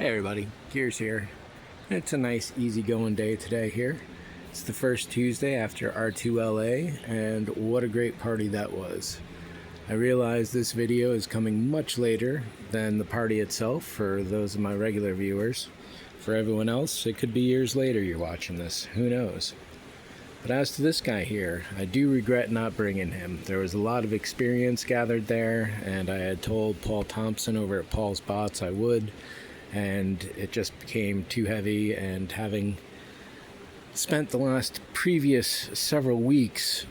Hey everybody, Gears here. It's a nice easygoing day today here. It's the first Tuesday after R2LA, and what a great party that was. I realize this video is coming much later than the party itself for those of my regular viewers. For everyone else, it could be years later you're watching this, who knows. But as to this guy here, I do regret not bringing him. There was a lot of experience gathered there, and I had told Paul Thompson over at Paul's Bots I would, and it just became too heavy, and having spent the last previous several weeks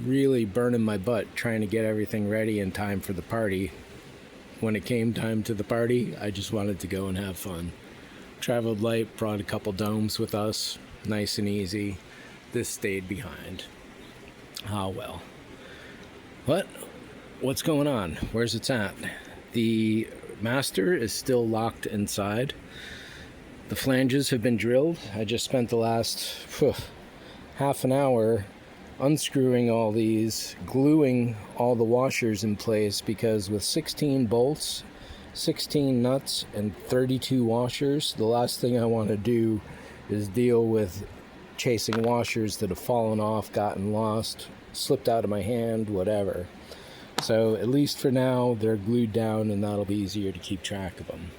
really burning my butt trying to get everything ready in time for the party, when it came time to the party, I just wanted to go and have fun. Traveled light, brought a couple domes with us, nice and easy. This stayed behind. Ah well. What's going on? Where's it at? The master is still locked inside. The flanges have been drilled. I just spent the last half an hour unscrewing all these, gluing all the washers in place, because with 16 bolts, 16 nuts, and 32 washers, the last thing I want to do is deal with chasing washers that have fallen off, gotten lost, slipped out of my hand, whatever. So at least for now, they're glued down, and that'll be easier to keep track of them.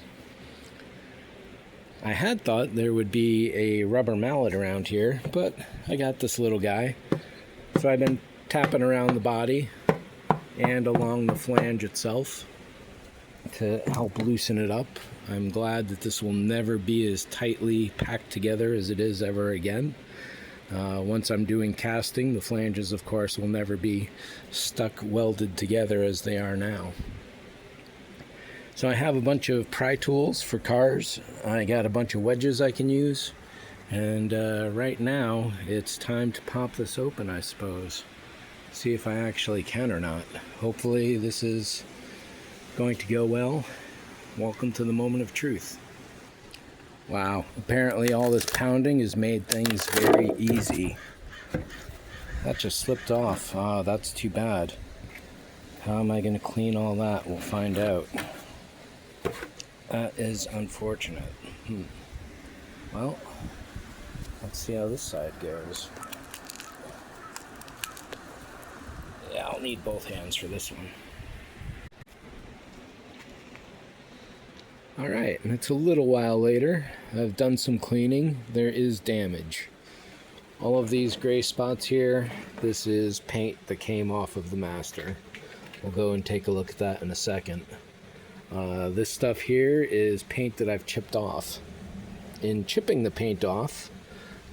I had thought there would be a rubber mallet around here, but I got this little guy. So I've been tapping around the body and along the flange itself to help loosen it up. I'm glad that this will never be as tightly packed together as it is ever again. Once I'm doing casting, the flanges, of course, will never be stuck welded together as they are now. So I have a bunch of pry tools for cars. I got a bunch of wedges I can use. And right now, it's time to pop this open, I suppose. See if I actually can or not. Hopefully this is going to go well. Welcome to the moment of truth. Wow, apparently all this pounding has made things very easy. That just slipped off. Ah, that's too bad. How am I going to clean all that? We'll find out. That is unfortunate. Well, let's see how this side goes. Yeah, I'll need both hands for this one. Alright, and it's a little while later. I've done some cleaning. There is damage. All of these gray spots here, this is paint that came off of the master. We'll go and take a look at that in a second. This stuff here is paint that I've chipped off. In chipping the paint off,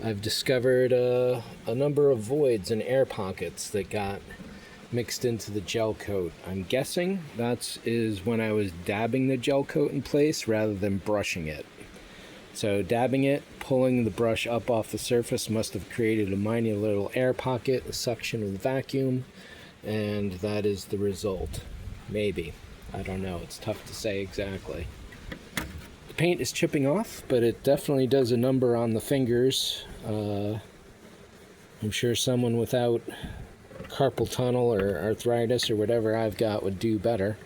I've discovered a number of voids and air pockets that got mixed into the gel coat. I'm guessing that is when I was dabbing the gel coat in place rather than brushing it. So dabbing it, pulling the brush up off the surface must have created a minor little air pocket, a suction of the vacuum, and that is the result. Maybe. I don't know. It's tough to say exactly. The paint is chipping off, but it definitely does a number on the fingers. I'm sure someone without carpal tunnel or arthritis or whatever I've got would do better.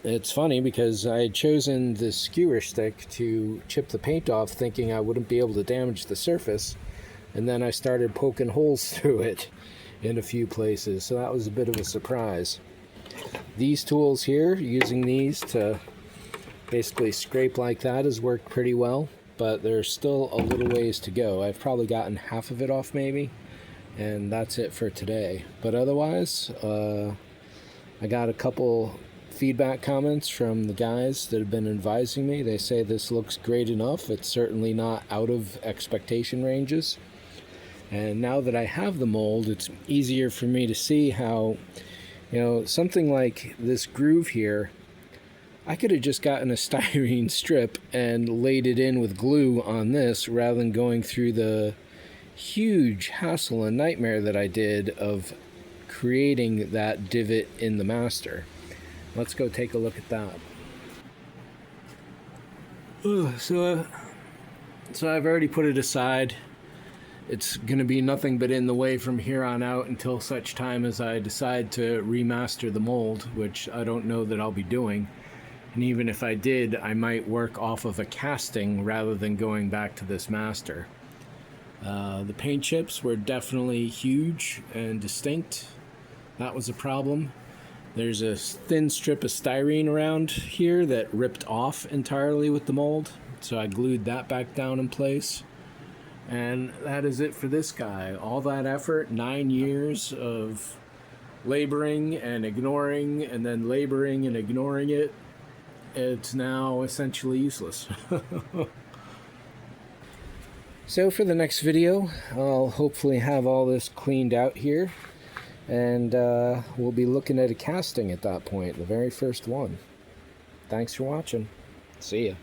It's funny because I had chosen this skewer stick to chip the paint off thinking I wouldn't be able to damage the surface, and then I started poking holes through it in a few places, so that was a bit of a surprise. These tools here, using these to basically scrape like that, has worked pretty well, but there's still a little ways to go. I've probably gotten half of it off maybe, and that's it for today. But otherwise, I got a couple feedback comments from the guys that have been advising me. They say this looks great enough. It's certainly not out of expectation ranges. And now that I have the mold, it's easier for me to see how, something like this groove here, I could have just gotten a styrene strip and laid it in with glue on this rather than going through the huge hassle and nightmare that I did of creating that divot in the master. Let's go take a look at that. So I've already put it aside. It's going to be nothing but in the way from here on out until such time as I decide to remaster the mold, which I don't know that I'll be doing. And even if I did, I might work off of a casting rather than going back to this master. The paint chips were definitely huge and distinct. That was a problem. There's a thin strip of styrene around here that ripped off entirely with the mold, so I glued that back down in place. And that is it for this guy. All that effort, 9 years of laboring and ignoring, and then laboring and ignoring it, it's now essentially useless. So for the next video, I'll hopefully have all this cleaned out here, and we'll be looking at a casting at that point, the very first one. Thanks for watching. See ya.